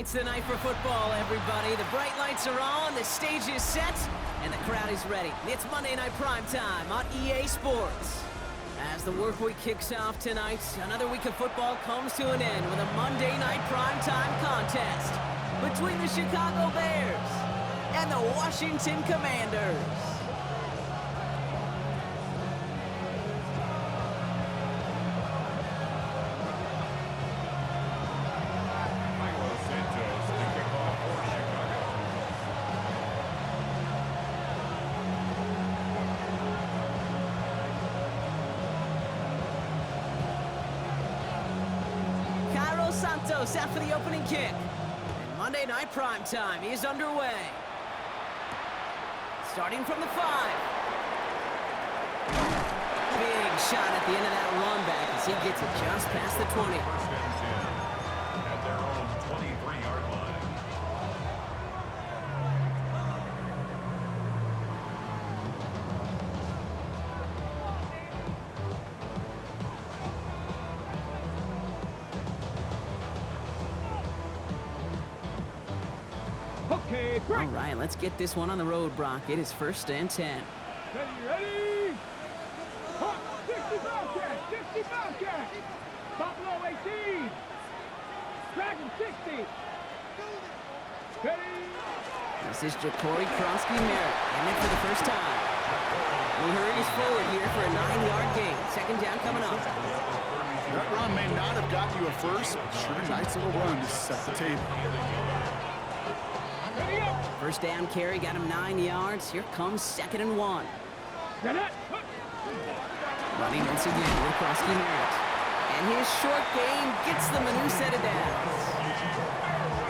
It's the night for football, everybody. The bright lights are on, the stage is set, and the crowd is ready. It's Monday Night Primetime on EA Sports. As the work week kicks off tonight, another week of football comes to an end with a Monday Night Primetime contest between the Chicago Bears and the Washington Commanders. Santos out for the opening kick. And Monday Night Primetime is underway. Starting from the 5. Big shot at the end of that run back as he gets it just past the 20. First and 10 at their own 23-yard line. All right, let's get this one on the road, Brock. It is first and 10. Ready? 60 Bobcat! Buffalo 18! Dragon 60! Ready? This is Jacory Kronsky-Merritt, and in for the first time. He hurries forward here for a 9-yard gain. Second down coming up. That run may not have gotten you a first, but sure a nice little run to set the table. First down carry got him 9 yards. Here comes 2nd and 1. Running once again with Kronsky-Merritt. And his short game gets them a new set of downs.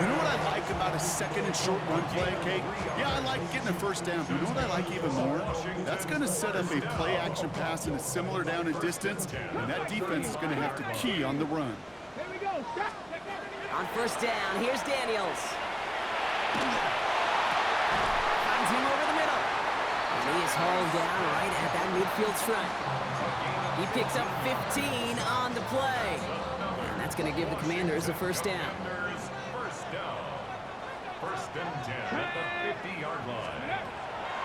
You know what I like about a second and short run play, Kate? Yeah, I like getting a first down, but you know what I like even more? That's going to set up a play action pass in a similar down and distance, and that defense is going to have to key on the run. Here we go. On first down, here's Daniels. Finds him over the middle. And he is hauled down right at that midfield stripe. He picks up 15 on the play. And that's going to give the Commanders a first down. First down. First and 10 at the 50-yard line.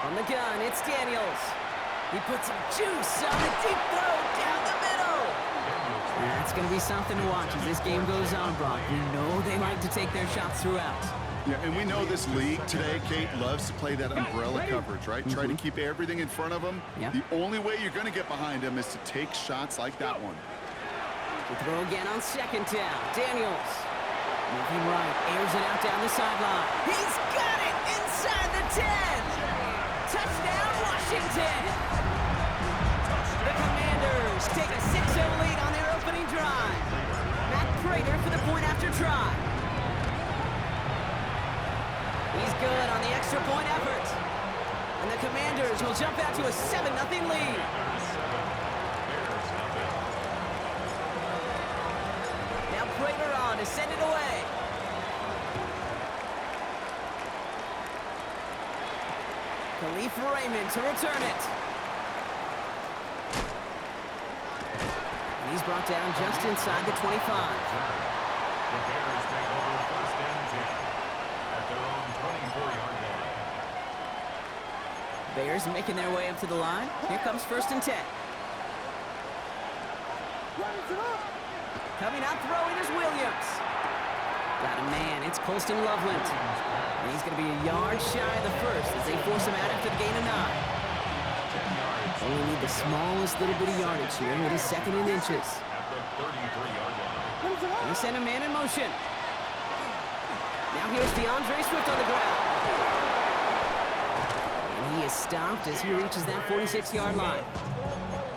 On the gun, it's Daniels. He puts some juice on the deep throw down the middle. That's going to be something to watch as this game goes on, Brock. You know they like to take their shots throughout. Yeah, and we know this league today, Kate, loves to play that umbrella coverage, right? Try to keep everything in front of them. Yeah. The only way you're going to get behind them is to take shots like that one. The throw again on second down. Daniels moving right, airs it out down the sideline. He's got it inside the 10. Touchdown, Washington. The Commanders take a 6-0 lead on their opening drive. Matt Prater for the point after try. He's good on the extra point effort. And the Commanders will jump out to a 7-0 lead. Now Prater on to send it away. Khalif Raymond to return it. And he's brought down just inside the 25. The Bears take over first and 10 at their own 24-yard line. Bears making their way up to the line. Here comes first and 10. Coming out throwing is Williams. Got a man, it's Colston Loveland. And he's going to be a yard shy of the first as they force him out after the gain of 9. Only need the smallest little bit of yardage here. It is 2nd in inches. At the 33-yard line. They send a man in motion. Now here's DeAndre Swift on the ground. And he is stopped as he reaches that 46-yard line.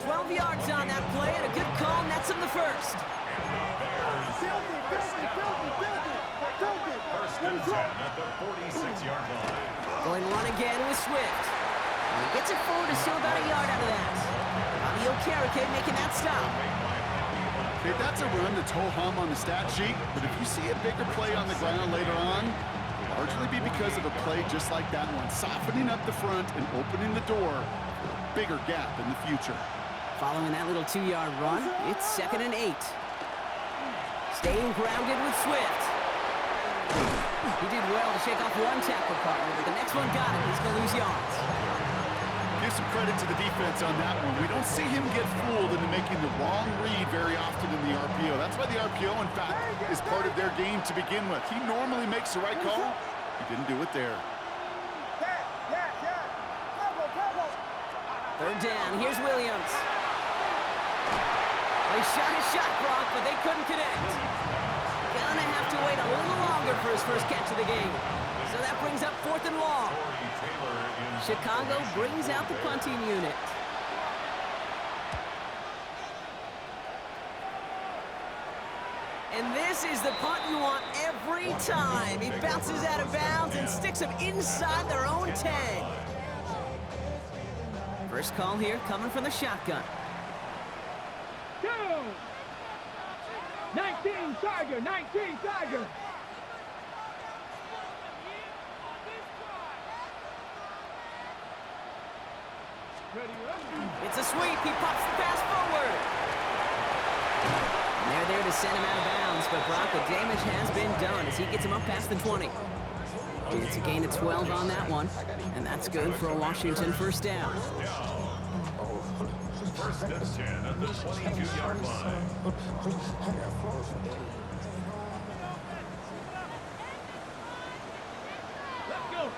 12 yards on that play and a good call nets him the first. First and 10 at the 46-yard line. Going to run again with Swift. And he gets it forward to still about a yard out of that. Bobby Okereke making that stop. Okay, that's a run that's ho-hum on the stat sheet, but if you see a bigger play on the ground later on, it'll largely be because of a play just like that one, softening up the front and opening the door for a bigger gap in the future. Following that little 2-yard run, it's 2nd and 8. Staying grounded with Swift. He did well to shake off one tackle partner, but the next one got him. He's going to lose yards. Give some credit to the defense on that one. We don't see him get fooled into making the wrong read very often in the RPO. That's why the RPO, in fact, is part of their game to begin with. He normally makes the right call. He didn't do it there. Third down. Here's Williams. They shot his shot, Brock, but they couldn't connect. Gonna have to wait a little longer for his first catch of the game. So that brings up 4th and long. Chicago brings out the punting unit. And this is the punt you want every time. He bounces out of bounds and sticks them inside their own 10. First call here coming from the shotgun. 19 Tiger, 19 Tiger. It's a sweep. He pops the pass forward. And they're there to send him out of bounds, but Brock, the damage has been done as he gets him up past the 20. It's a gain of 12 on that one, and that's good for a Washington first down. First and 10 at the 22-yard line. Let's go.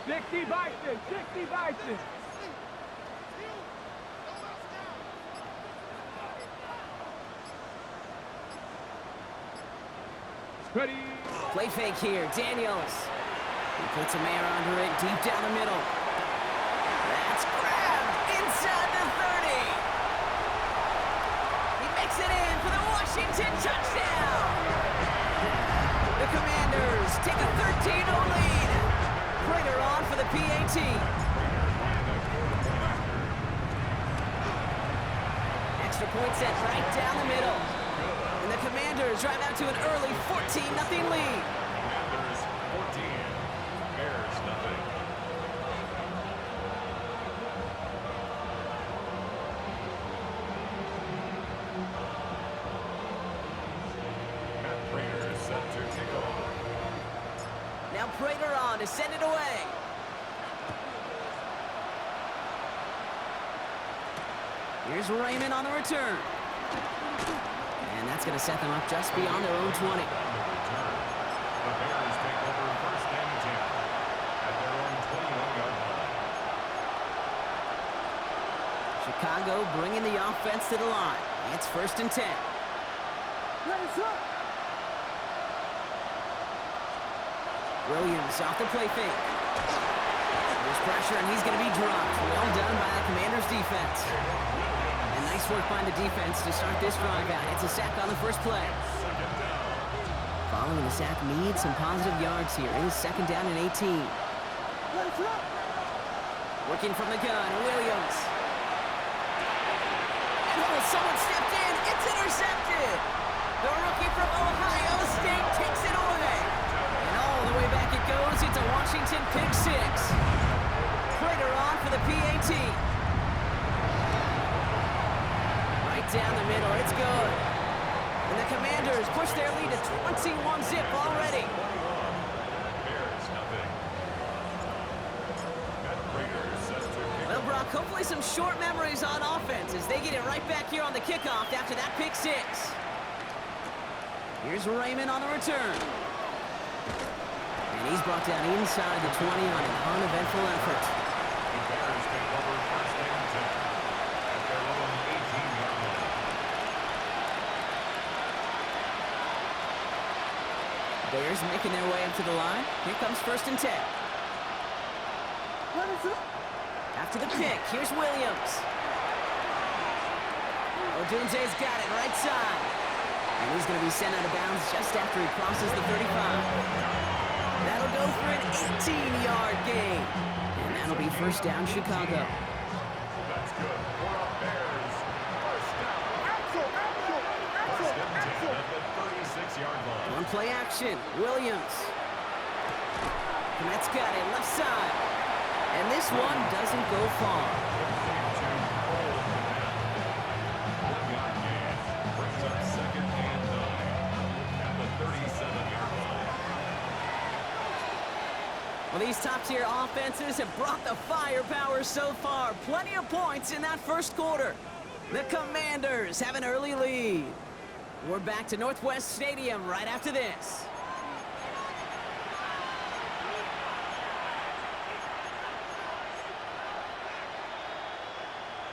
60 Bison, 60 Bison. Ready. Play fake here, Daniels. He puts a man under it deep down the middle. That's grabbed inside the 30. He makes it in for the Washington touchdown. The Commanders take a 13-0 lead. Prater on for the PAT. Extra point set right down the middle. And the Commanders drive out to an early 14-0 lead. Commanders 14, Bears nothing. Matt Prater is set to kick off. Now Prater on to send it away. Here's Raymond on the return. And that's going to set them up just beyond their own 20. The Bears take over first and 10 at their own 21-yard line. Chicago bringing the offense to the line. It's first and 10. Williams off the play fake. There's pressure, and he's going to be dropped. Well done by the Commanders' defense. And nice work by the defense to start this drive out. It's a sack on the first play. Following the sack needs some positive yards here. It is second down and 18. Working from the gun, Williams. And someone stepped in. It's intercepted. The rookie from Ohio State takes it away. And all the way back it goes. It's a Washington pick six. Prater on for the PAT. Right down the middle. It's good. And the Commanders push their lead to 21-zip already. Bears nothing. Matt Prater is set to kick Well, Brock, hopefully some short memories on offense as they get it right back here on the kickoff after that pick six. Here's Raymond on the return. And he's brought down inside the 20 on an uneventful effort. The Bears take over first and 10 at their own 18-yard line. Bears making their way up to the line. Here comes first and 10. After the pick, here's Williams. Odunze's got it right side. And he's going to be sent out of bounds just after he crosses the 35. That'll go for an 18-yard gain. And that'll be first down, Chicago. That's good for the Bears. First down. First and 10 at the 36-yard line. On play action, Williams. Komet's got it, left side. And this one doesn't go far. Brings up second and 9 at the 37-yard Well, these top-tier offenses have brought the firepower so far. Plenty of points in that first quarter. The Commanders have an early lead. We're back to Northwest Stadium right after this.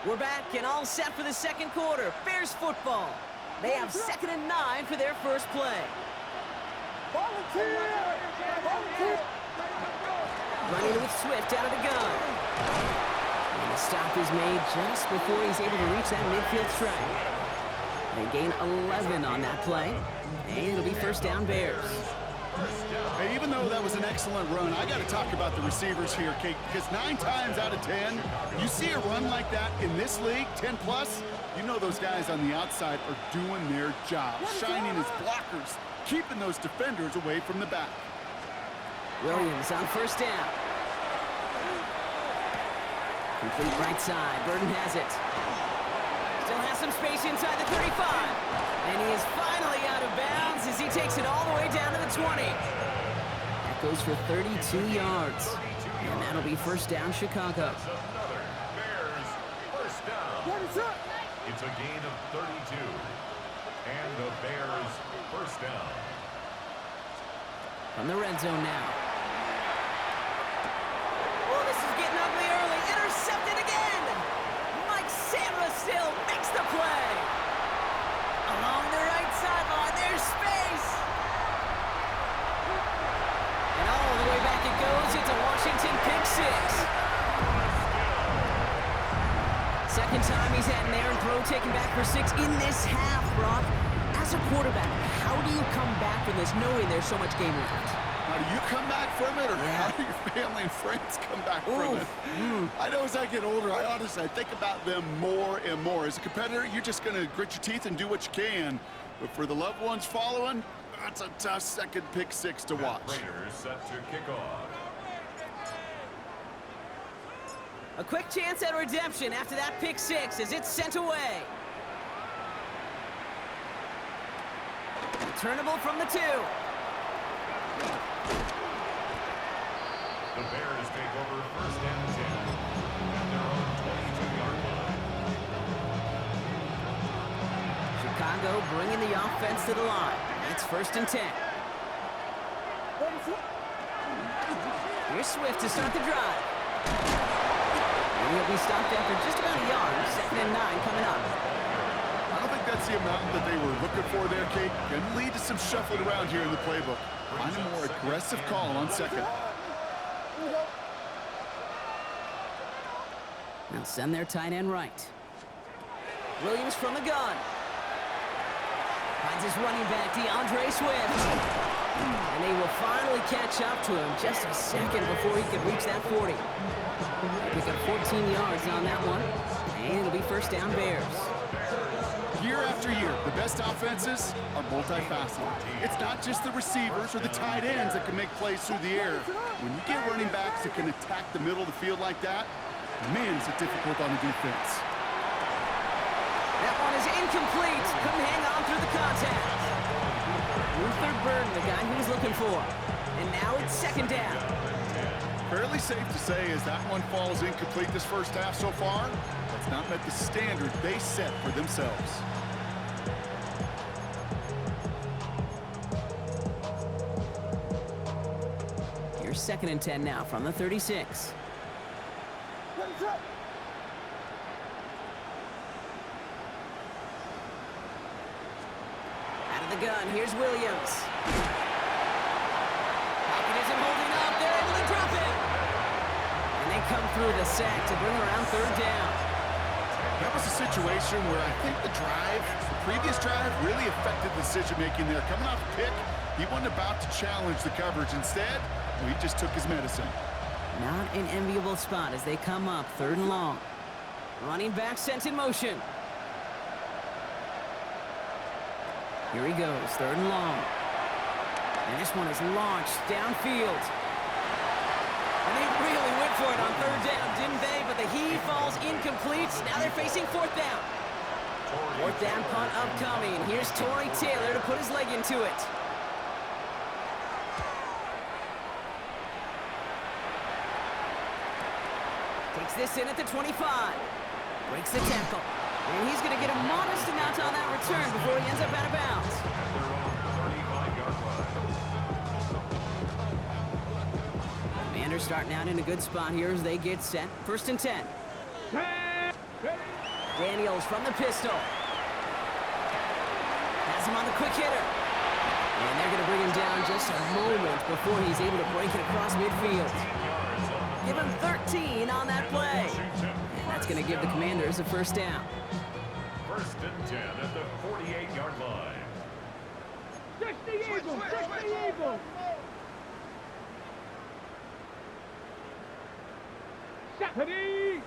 We're back and all set for the second quarter. Bears football. They have 2nd and 9 for their first play. Running with Swift out of the gun. And the stop is made just before he's able to reach that midfield stripe. They gain 11 on that play. And it'll be first down Bears. Hey, even though that was an excellent run, I got to talk about the receivers here, Kate, because 9 times out of 10, you see a run like that in this league, 10 plus, you know those guys on the outside are doing their job, shining as blockers, keeping those defenders away from the back. Williams on first down. Complete right side. Burton has it. Still has some space inside the 35. And he is finally out of bounds as he takes it all the way down to the 20. That goes for 32 yards. And that'll be first down Chicago. That's another Bears first down. It's a gain of 32. And the Bears first down. From the red zone now. Oh, this is getting ugly early. Intercepted again. Mike Sainristil makes the play. Along the right sideline, there's space. And all the way back it goes. It's a Washington pick six. Second time he's had an errant throw taken back for 6 in this half, Brock. As a quarterback, how do you come back from this knowing there's so much game left? How do you come back from it, or how do your family and friends come back from it? I know as I get older, I think about them more and more. As a competitor, you're just going to grit your teeth and do what you can. But for the loved ones following, that's a tough second pick six to watch. Raiders set to kick off. A quick chance at redemption after that pick six as it's sent away. Returnable from the 2. The Bears take over first and 10 at their own 22-yard line. Chicago bringing the offense to the line. It's first and 10. Here's Swift to start the drive. And he'll be stopped after just about a yard. 2nd and 9 coming up. I don't think that's the amount that they were looking for there, Kate. Can lead to some shuffling around here in the playbook. Find a more aggressive call on second. They'll send their tight end right. Williams from the gun. Finds his running back, DeAndre Swift. And they will finally catch up to him just a second before he can reach that 40. Pick up 14 yards on that one. And it'll be first down Bears. Year after year, the best offenses are multifaceted. It's not just the receivers or the tight ends that can make plays through the air. When you get running backs that can attack the middle of the field like that, man, is it difficult on the defense. That one is incomplete. Couldn't hang on through the contact. Ruther Burton, the guy he was looking for. And now it's second down. Fairly safe to say as that one falls incomplete this first half so far, that's not met the standard they set for themselves. Here's 2nd and 10 now from the 36. Out of the gun, here's Williams. Pocket isn't holding up, they're able to drop it. And they come through the sack to bring around 3rd down. That was a situation where I think the previous drive really affected decision-making there. Coming off the pick, he wasn't about to challenge the coverage. Instead, he just took his medicine. Not an enviable spot as they come up 3rd and long. Running back sent in motion. Here he goes, 3rd and long. And this one is launched downfield. And they really went for it on 3rd down, didn't they? But the heave falls incomplete. Now they're facing 4th down. 4th down punt upcoming. Here's Tory Taylor to put his leg into it. Takes this in at the 25. Breaks the tackle. And he's going to get a modest amount on that return before he ends up out of bounds. At their own 35-yard line. Commanders starting out in a good spot here as they get set. 1st and 10. Daniels from the pistol. Has him on the quick hitter. And they're going to bring him down just a moment before he's able to break it across midfield. Give him 13 on that play. And that's going to give the Commanders a 1st down. 1st and 10 at the 48-yard line. 60 Eagles! 60 Eagles! Ready!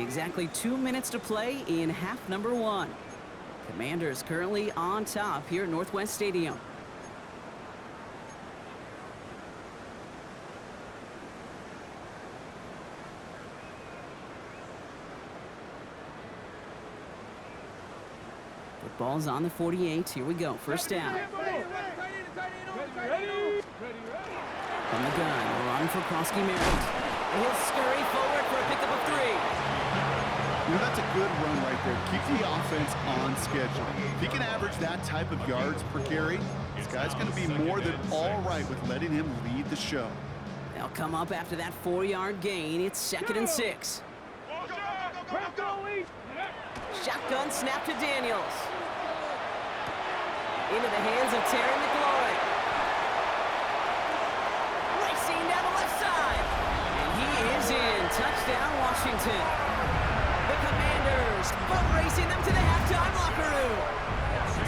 Exactly 2 minutes to play in half number 1. Commanders currently on top here at Northwest Stadium. Football's on the 48. Here we go. 1st down. From the gun, run for Krosky Merritt. He'll scurry forward for a pickup of 3. You know, that's a good run right there. Keep the offense on schedule. If he can average that type of yards per carry, this guy's going to be more than all right with letting him lead the show. They'll come up after that 4-yard gain. It's 2nd and 6. Shotgun snap to Daniels. Into the hands of Terry McLaurin. Racing down the left side. And he is in. Touchdown, Washington. The Commanders boat racing them to the halftime locker room.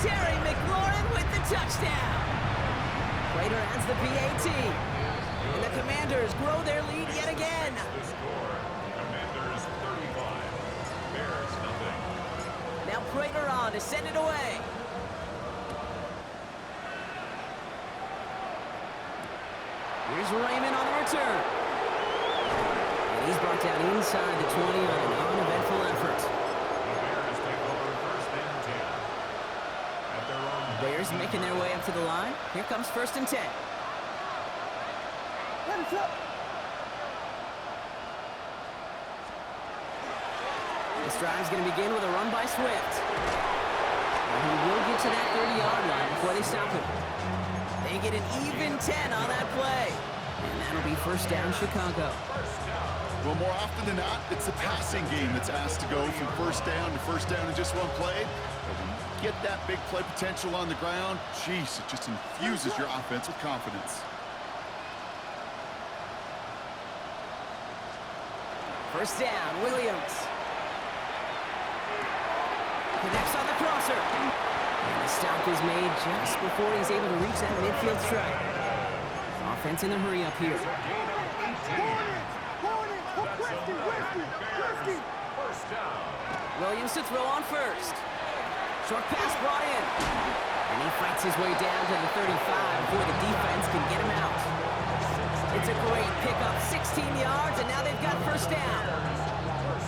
Terry McLaurin with the touchdown. Prater adds the PAT. And the Commanders grow their lead yet again. The score, Commanders 35, Bears nothing. Now Prater on to send it away. Here's Raymond on the return. And he's brought down inside the 20 on an uneventful effort. The Bears take over 1st and 10. At their own Bears making their way up to the line. Here comes 1st and 10. This drive's going to begin with a run by Swift. And he will get to that 30-yard line before they stop him. They get an even 10 on that play. And that'll be 1st down, Chicago. Well, more often than not, it's the passing game that's asked to go from 1st down to 1st down in just one play. But when you get that big play potential on the ground, geez, it just infuses your offense with confidence. 1st down, Williams. Connects on the crosser. And the stop is made just before he's able to reach that midfield strike. Offense in a hurry up here. First down. Williams to throw on 1st. Short pass brought in. And he fights his way down to the 35 before the defense can get him out. It's a great pickup, 16 yards, and now they've got 1st down.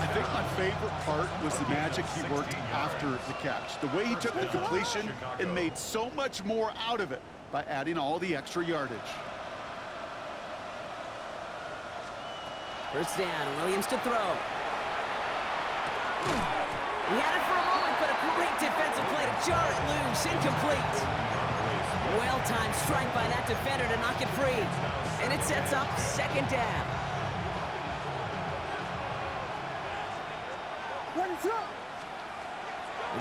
I think my favorite part was the magic he worked after the catch. The way he took the completion and made so much more out of it by adding all the extra yardage. 1st down, Williams to throw. He had it for a moment, but a great defensive play to jar it loose, incomplete. Well-timed strike by that defender to knock it free. And it sets up 2nd down.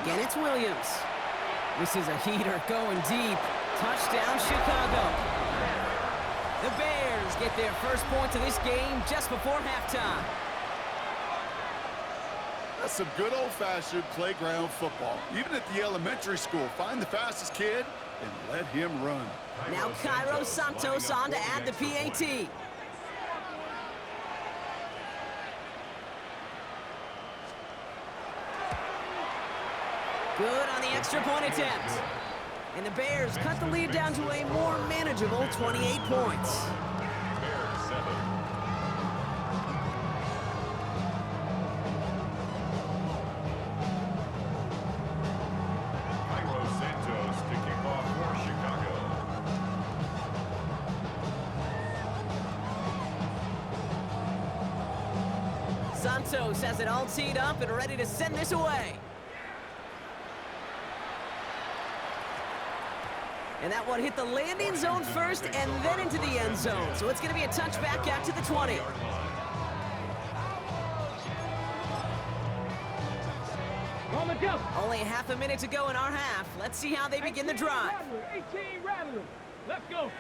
Again, it's Williams. This is a heater going deep. Touchdown, Chicago. The Bears get their 1st points of this game just before halftime. That's some good old-fashioned playground football. Even at the elementary school, find the fastest kid and let him run. Now Cairo Santos on to add the PAT. Good on the extra point attempt. And the Bears cut the lead down to a more manageable 28 points. Bears 7. Cairo Santos to kick off for Chicago. Santos has it all teed up and ready to send this away. And that one hit the landing zone first and then into the end zone. So it's going to be a touchback out to the 20. Only half a minute to go in our half. Let's see how they begin the drive. 18 Rattler. Let's go.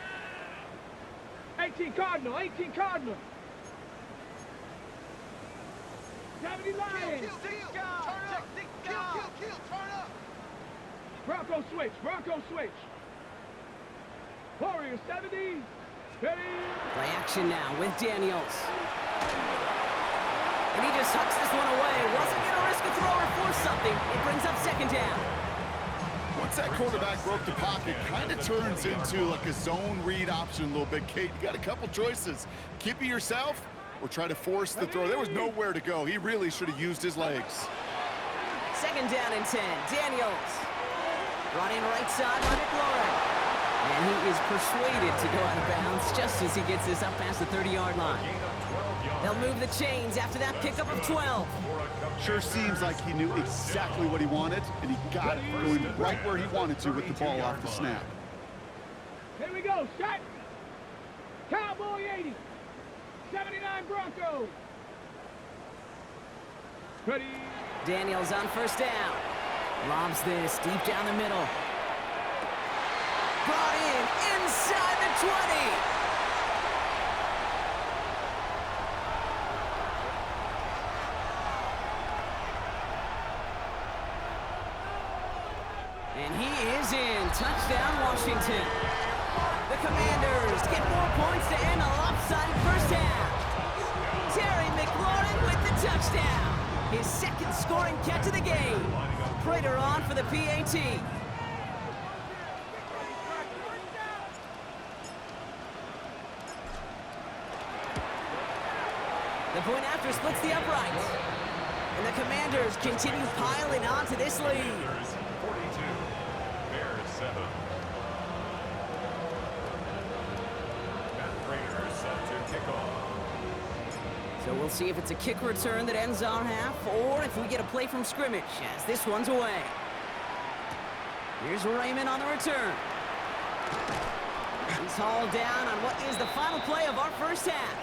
18 Cardinal. 18 Cardinal. 70 Lions. Turn up. Bronco switch. Bronco switch. Warrior 70. Ready. Play action now with Daniels. And he just hucks this one away. Wasn't going to risk a throw or force something. It brings up second down. Once that quarterback broke the pocket, kind of turns into like a zone read option a little bit. Kate, you got a couple choices. Keep it yourself or try to force the throw. There was nowhere to go. He really should have used his legs. Second down and 10. Daniels. Running right side by McLaurin. And he is persuaded to go out of bounds just as he gets this up past the 30-yard line. They'll move the chains after that pickup of 12. Sure seems like he knew exactly what he wanted, and he got it going right where he wanted to with the ball off the snap. Here we go. Shot. Cowboy 80. 79 Broncos. Ready. Daniels on first down. Lobs this deep down the middle. Brought in inside the 20. And he is in. Touchdown, Washington. The Commanders get more points to end a lopsided first half. Terry McLaurin with the touchdown. His second scoring catch of the game. Prater on for the PAT. The point after splits the uprights. And the Commanders continue piling on to this lead. 42, Bears 7. Matt Prater set to kick off. So we'll see if it's a kick return that ends our half, or if we get a play from scrimmage, as this one's away. Here's Raymond on the return. He's hauled down on what is the final play of our first half.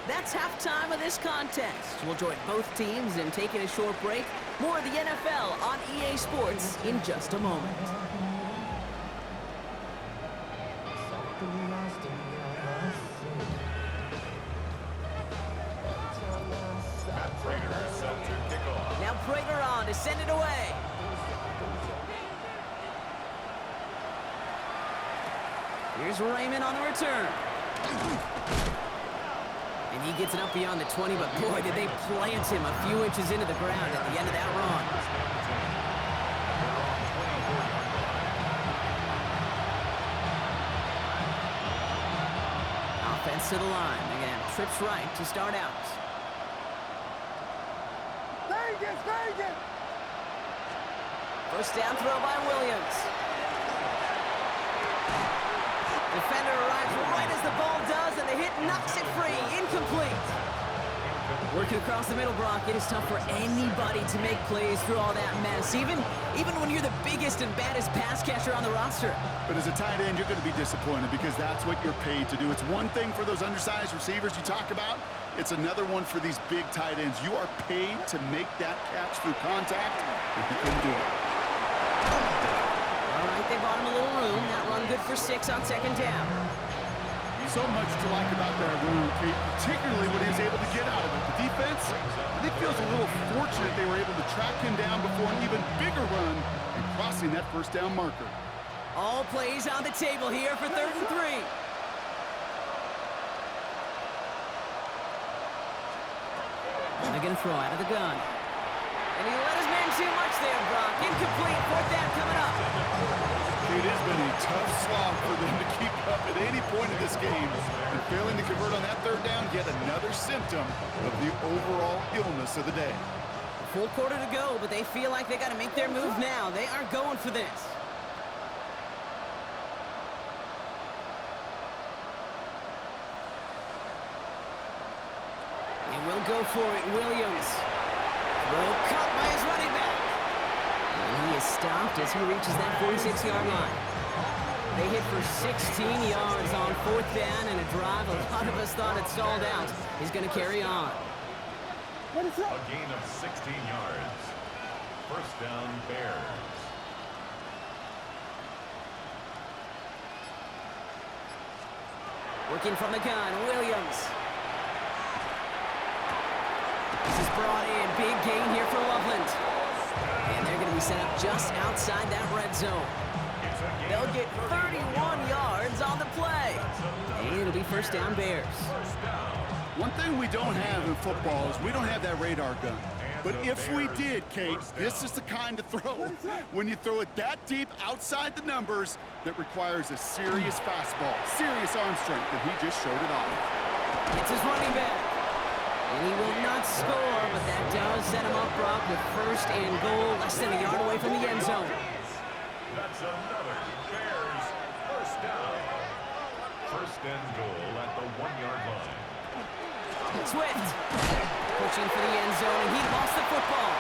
That's halftime of this contest. We'll join both teams in taking a short break. More of the NFL on EA Sports in just a moment. Matt Prater set to kick off. Now Prater on to send it away. Here's Raymond on the return. And he gets it up beyond the 20, but boy, did they plant him a few inches into the ground at the end of that run. Offense to the line. They're going to have trips right to start out. Vegas! First down throw by Williams. Defender arrives right as the ball does, and the hit knocks it free. Incomplete. Working across the middle, Brock, it is tough for anybody to make plays through all that mess, even when you're the biggest and baddest pass catcher on the roster. But as a tight end, you're going to be disappointed because that's what you're paid to do. It's one thing for those undersized receivers you talk about. It's another one for these big tight ends. You are paid to make that catch through contact, and he couldn't do it. All right, they bought him a little room. That run good for 6 on second down. So much to like about that run, Kate, particularly what he was able to get out of it. The defense, I think, feels a little fortunate they were able to track him down before an even bigger run and crossing that first down marker. All plays on the table here for 3rd and 3. And they're going to throw out of the gun. And he let his man too much there, Brock. Incomplete. 4th down coming up. It has been a tough slog for them to keep up at any point in this game. And failing to convert on that 3rd down, yet another symptom of the overall illness of the day. Full quarter to go, but they feel like they got to make their move now. They are going for this. And They'll go for it. Williams. Throw caught by his running back. And he is stopped as he reaches that 46-yard line. They hit for 16 yards on 4th down, and a drive a lot of us thought had stalled out is going to carry on. A gain of 16 yards. First down, Bears. Working from the gun, Williams. This is brought in. Big gain here for Loveland. And they're going to be set up just outside that red zone. They'll get 31 yards on the play. And it'll be first down, Bears. One thing we don't have in football is we don't have that radar gun. But if we did, Kate, this is the kind of throw when you throw it that deep outside the numbers that requires a serious fastball, serious arm strength, and he just showed it off. It's his running back. And he will not score, but that does set him up, Brock, with first and goal, less than a yard away from the end zone. That's another Bears first down. First and goal at the 1-yard line. Swift pushing for the end zone, and he lost the football.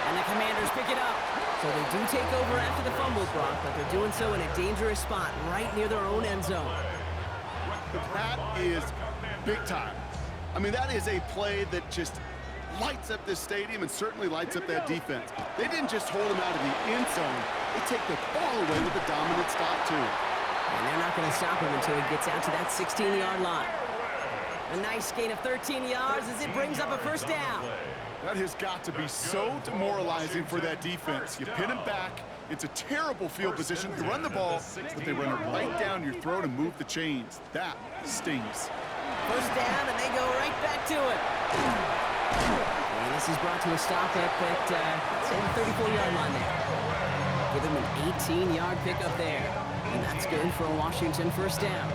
And the Commanders pick it up. So they do take over after the fumble, Brock, but they're doing so in a dangerous spot right near their own end zone. That is big time. I mean, that is a play that just lights up this stadium and certainly lights up that defense. They didn't just hold him out of the end zone. They take the ball away with a dominant stop, too. And they're not going to stop him until he gets out to that 16-yard line. A nice gain of 13 yards as it brings up a first down. That has got to be so demoralizing for that defense. You pin him back. It's a terrible field position. You run the ball, but they run it right down your throat and move the chains. That stings. First down, and they go right back to it. And this is brought to a stop up at, say, the 34-yard line there. Give him an 18-yard pickup there. And that's good for a Washington first down.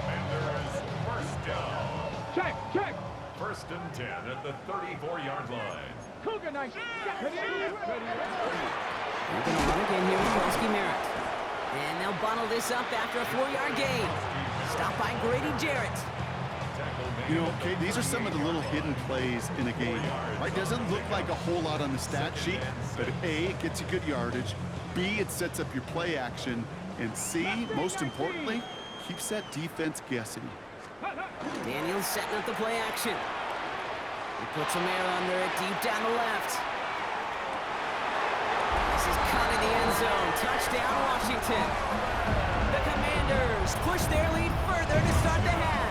Check, check. First and 10 at the 34-yard line. Cougar night. Ready, ready. They're going to run again here with Kelsey Merritt. And they'll bottle this up after a 4-yard gain. Stopped by Grady Jarrett. You know, Kate, these are some of the little hidden plays in a game. Right? Doesn't look like a whole lot on the stat sheet, but A, it gets you good yardage. B, it sets up your play action. And C, most importantly, keeps that defense guessing. Daniels setting up the play action. He puts Romero under it deep down the left. This is caught in the end zone. Touchdown, Washington. The Commanders push their lead further to start the half.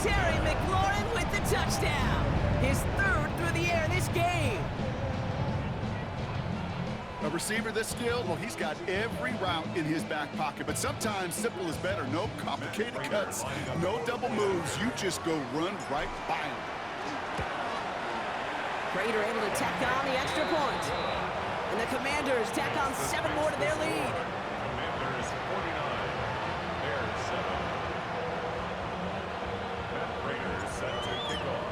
Terry McLaurin with the touchdown. His third through the air this game. A receiver this skilled, well, he's got every route in his back pocket. But sometimes simple is better. No complicated cuts, no double moves. You just go run right by him. Prater able to tack on the extra point. And the Commanders tack on 7 more to their lead. Commanders 49, Bears 7. Matt Prater set to kick off.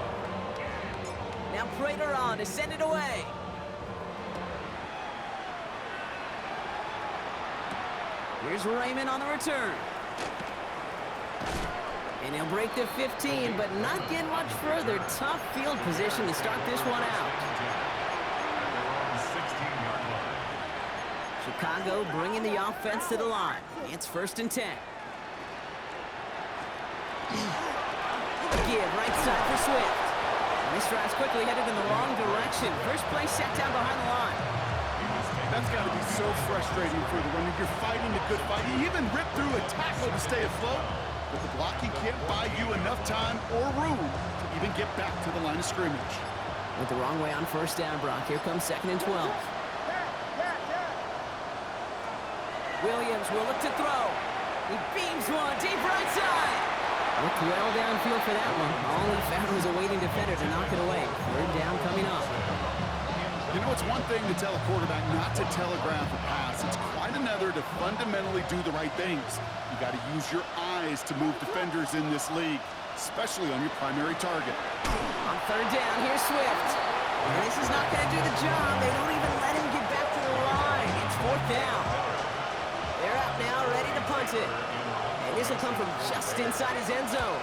Now Prater on to send it away. Here's Raymond on the return. And he'll break the 15, but not get much further. Tough field position to start this one out. Chicago bringing the offense to the line. It's first and 10. Give right side for Swift. And this drive's quickly headed in the wrong direction. First play set down behind the line. That's got to be so frustrating for the runner. You're fighting a good fight. You even rip through a tackle to stay afloat, but the blocking can't buy you enough time or room to even get back to the line of scrimmage. Went the wrong way on first down, Brock. Here comes second and 12. Williams will look to throw. He beams one deep right side. Looked well downfield for that one. All he found was a waiting defender to knock it away. Third down coming up. You know, it's one thing to tell a quarterback not to telegraph a pass. It's quite another to fundamentally do the right things. You got to use your eyes to move defenders in this league, especially on your primary target. On third down, here's Swift. And this is not going to do the job. They don't even let him get back to the line. It's fourth down. They're out now, ready to punt it. And this will come from just inside his end zone.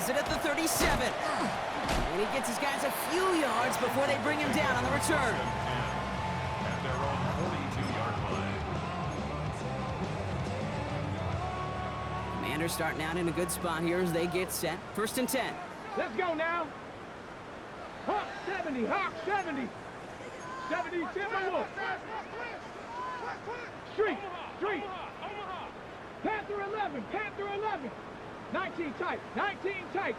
Has it at the 37. And he gets his guys a few yards before they bring him down on the return. At their own 42-yard line. Commanders starting out in a good spot here as they get set. 1st and 10. Let's go now. Hawk 70, Hawk 70. 70 Timberwolves. Street. Panther 11, Panther 11. 19 tight, 19 tight.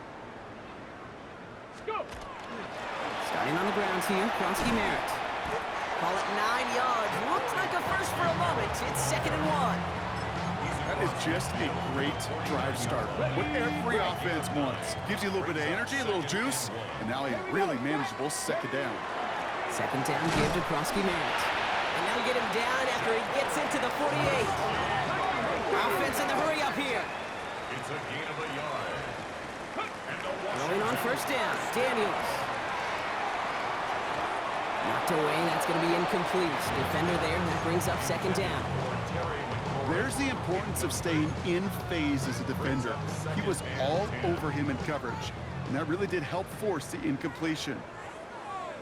Let's go. Starting on the ground here, Kronsky Merritt. Call it 9 yards. Looked like a first for a moment. It's 2nd and 1. That is just a great drive start. What every offense wants. Gives you a little bit of energy, a little juice, and now a really manageable 2nd down. 2nd down give to Kronsky Merritt. And they'll get him down after he gets into the 48. Offense in the hurry up here. It's a gain of a yard. Rolling on 1st down, Daniels. Knocked away, that's going to be incomplete. Defender there, and that brings up 2nd down. There's the importance of staying in phase as a defender. He was all over him in coverage, and that really did help force the incompletion.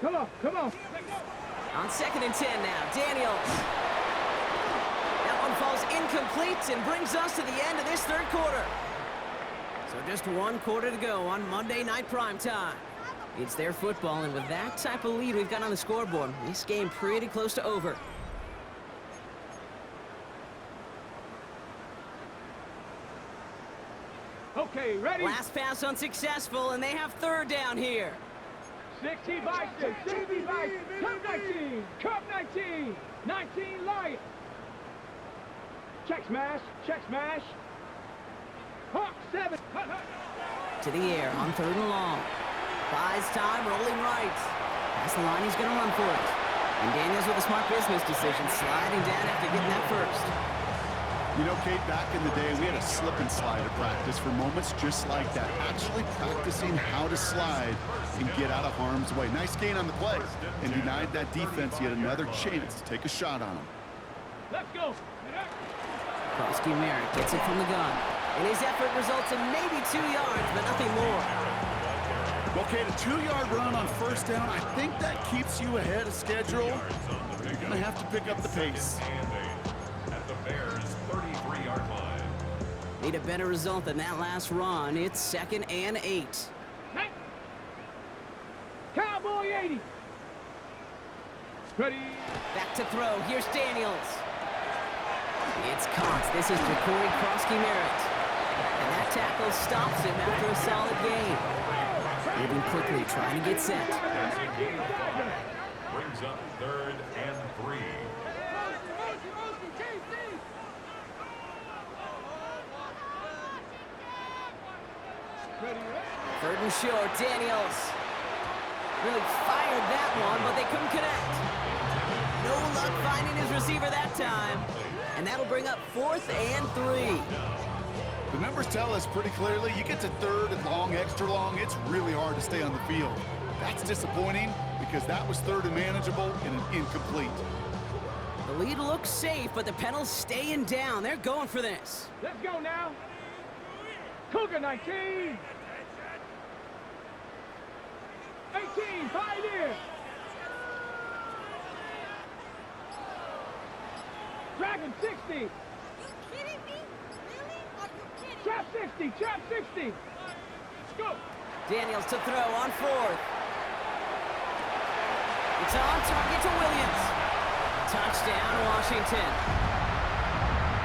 Come on. On 2nd and 10 now, Daniels. That one falls incomplete and brings us to the end of this 3rd quarter. So just 1 quarter to go on Monday Night Primetime. It's their football, and with that type of lead we've got on the scoreboard, this game pretty close to over. Okay, ready? Last pass unsuccessful, and they have 3rd down here. 60 Bison, 60 Bison, Cup 19, 19 Lion. Check smash. Hawk 7. To the air on 3rd and long. Buys time, rolling right. Past the line, he's going to run for it. And Daniels with a smart business decision, sliding down after getting that first. You know, Kate, back in the day, we had a slip and slide at practice for moments just like that. Actually practicing how to slide and get out of harm's way. Nice gain on the play, and denied that defense yet another chance to take a shot on him. Let's go. Kronsky Merritt gets it from the gun. And his effort results in maybe 2 yards, but nothing more. Okay, a 2-yard run on 1st down. I think that keeps you ahead of schedule. You're going to have to pick up the pace. At the Bears' 33-yard line. Need a better result than that last run. It's 2nd and 8. Cowboy 80. Ready. Back to throw. Here's Daniels. It's caught. This is Jacory Kronsky Merritt. And that tackle stops him after a solid gain. Moving quickly, trying to get set. Brings up 3rd and 3. Third and short, Daniels. Really fired that one, but they couldn't connect. No luck finding his receiver that time. And that'll bring up 4th and 3. The numbers tell us pretty clearly, you get to 3rd and long, extra long, it's really hard to stay on the field. That's disappointing because that was 3rd and manageable and an incomplete. The lead looks safe, but the Pennels staying down. They're going for this. Let's go now. Cougar 19. 18, Pioneer. Dragon 60. Are you kidding me? Really? Are you kidding? Trap 60, trap 60. Let's go. Daniels to throw on 4th. It's on target to Williams. Touchdown, Washington.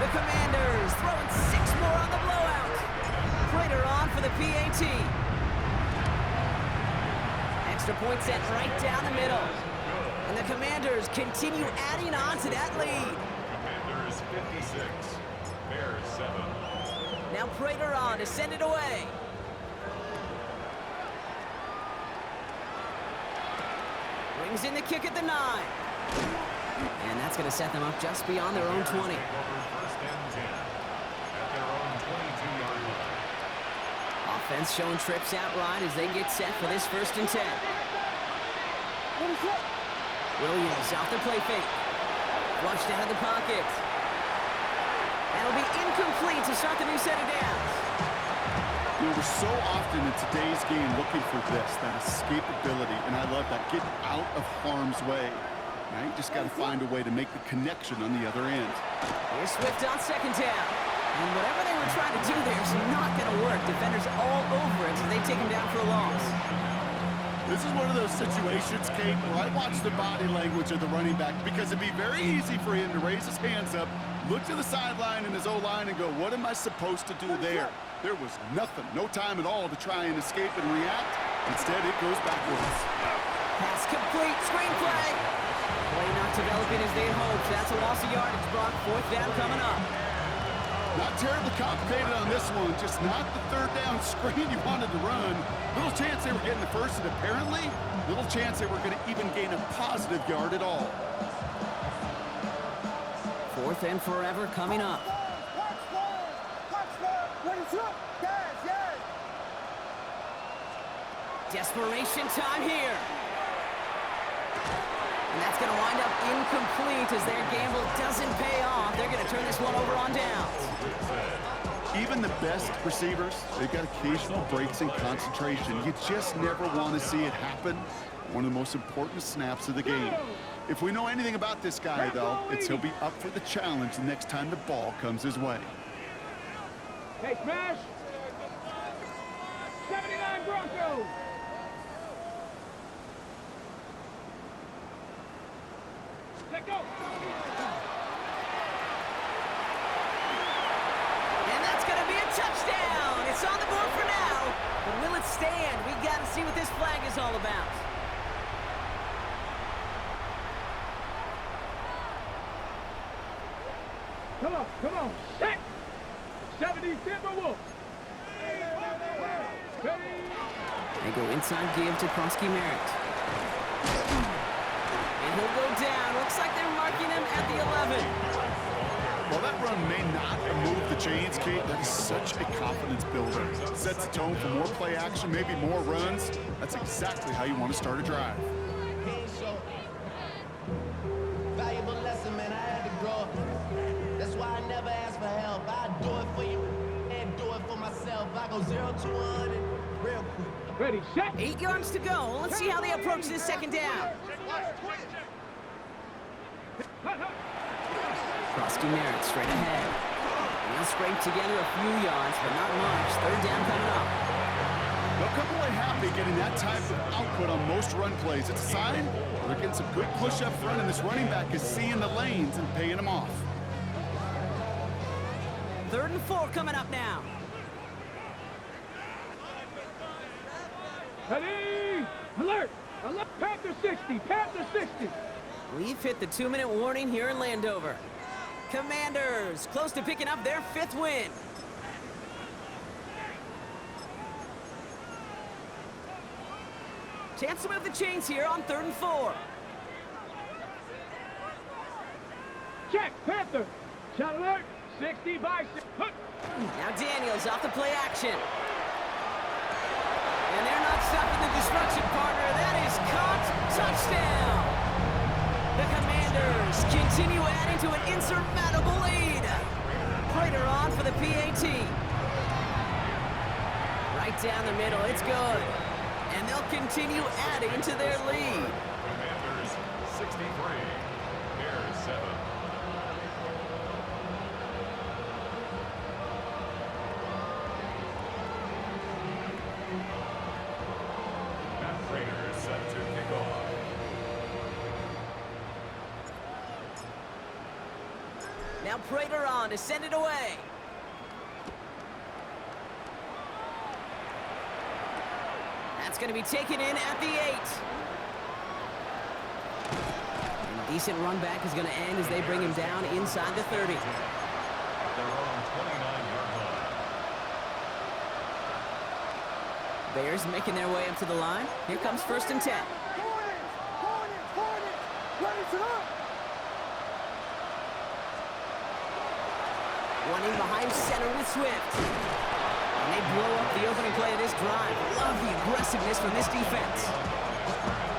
The Commanders throwing 6 more on the blowout. Prater on for the PAT. Extra point set right down the middle. And the Commanders continue adding on to that lead. Commanders 56, Bears 7. Now Prater on to send it away. Brings in the kick at the 9. And that's going to set them up just beyond their own 20. First and 10 at their own 22-yard line. Offense showing trips out right as they get set for this 1st and 10. Williams off the play fake. Flushed out of the pocket. That'll be incomplete to start the new set of downs. You know, We're so often in today's game looking for this, that escapability, and I love that, getting out of harm's way. Now you just got to find a way to make the connection on the other end. Here's Swift on second down. And whatever they were trying to do there is not going to work. Defenders all over it, so they take him down for a loss. This is one of those situations, Kate, where I watch the body language of the running back because it'd be very easy for him to raise his hands up, look to the sideline in his O-line and go, what am I supposed to do there? There was nothing, no time at all to try and escape and react. Instead, it goes backwards. Pass complete, screenplay. Play not developing as they hoped. That's a loss of yardage, Brock. Fourth down coming up. Not terribly complicated on this one, just not the third down screen you wanted to run. Little chance they were getting the first, and apparently, little chance they were going to even gain a positive yard at all. Fourth and forever coming up. Desperation time here. And that's going to wind up incomplete as their gamble doesn't pay off. They're going to turn this one over on downs. Even the best receivers, they've got occasional breaks in concentration. You just never want to see it happen. One of the most important snaps of the game. If we know anything about this guy, though, it's he'll be up for the challenge the next time the ball comes his way. Hey, smash! 79 Broncos! Let go! And that's going to be a touchdown. It's on the board for now. But will it stand? We got to see what this flag is all about. Come on, set! 70 Timberwolves! They go inside give to Krosky Merritt. And he'll go down. Looks like they're marking him at the 11. While that run may not move the chains, Kate, that is such a confidence builder. Sets the tone for more play action, maybe more runs. That's exactly how you want to start a drive. Valuable lesson, man. I had to grow up. That's why I never ask for help. I do it for you and do it for myself. I go 0 to 100 real quick. Ready, set! 8 yards to go. Let's see how they approach this second down. Krosky Merritt straight ahead. He'll scrape together a few yards, but not much. Third down coming up. They'll come away happy getting that type of output on most run plays. It's a sign they're getting some good push up front, and this running back is seeing the lanes and paying them off. 3rd and 4 coming up now. Ready! Alert! Alert! Panther 60! Panther 60! We've hit the 2-minute warning here in Landover. Commanders close to picking up their 5th win. Chance to move the chains here on 3rd and 4. Check! Panther! Shot alert! 60 by 6. Now Daniels off the play action. And they're not stopping the destruction, partner. That is caught. Touchdown! The Commanders continue adding to an insurmountable lead. Prater on for the PAT. Right down the middle. It's good. And they'll continue adding to their lead. Commanders 63, Bears 7. Matt Prater is set to kick off. Now Prater on to send it away. That's going to be taken in at the 8. And a decent run back is going to end as they bring him down inside the 30. They're on 29-yard line. Bears making their way up to the line. Here comes 1st and 10. Running behind center with Swift. And they blow up the opening play of this drive. Love the aggressiveness from this defense.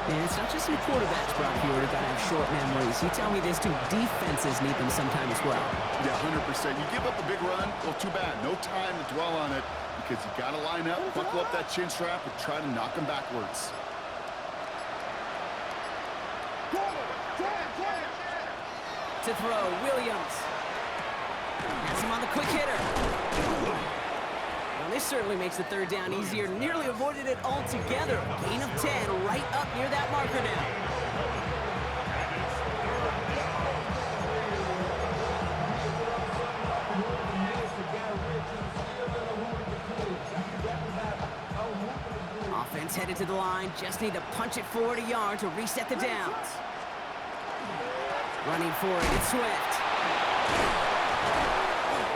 And it's not just your quarterbacks, Brock Hewitt, who got to have short memories. You tell me this too, defenses need them sometimes as well. Yeah, 100%. You give up a big run, well, too bad. No time to dwell on it because you got to line up, buckle up that chin strap, and try to knock them backwards. To throw, Williams. Has him on the quick hitter. Well, this certainly makes the third down easier. Nearly avoided it altogether. Gain of 10 right up near that marker now. Offense headed to the line. Just need to punch it forward a yard to reset the downs. Running for it, it's Swift.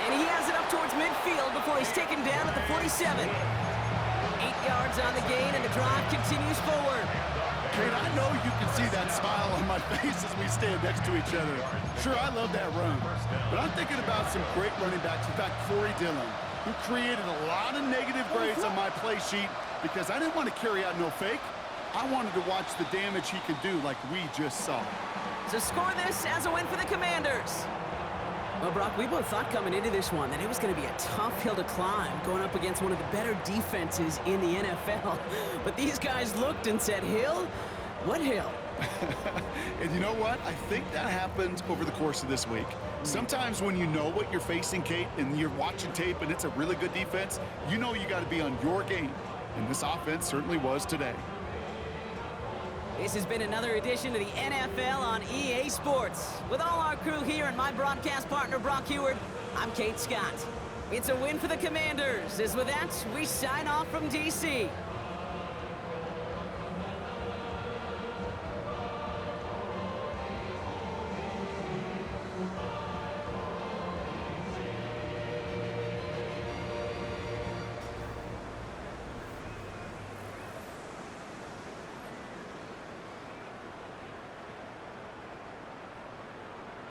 And he has it up towards midfield before he's taken down at the 47. 8 yards on the gain, and the drive continues forward. Kate, I know you can see that smile on my face as we stand next to each other. Sure, I love that run, but I'm thinking about some great running backs. In fact, Corey Dillon, who created a lot of negative grades on my play sheet because I didn't want to carry out no fake. I wanted to watch the damage he could do like we just saw. So score this as a win for the Commanders. Well, Brock, we both thought coming into this one that it was going to be a tough hill to climb, going up against one of the better defenses in the NFL. But these guys looked and said, Hill? What hill? And you know what? I think that happened over the course of this week. Sometimes when you know what you're facing, Kate, and you're watching tape and it's a really good defense, you know you got to be on your game. And this offense certainly was today. This has been another edition of the NFL on EA Sports. With all our crew here and my broadcast partner, Brock Hewitt, I'm Kate Scott. It's a win for the Commanders. As with that, we sign off from D.C.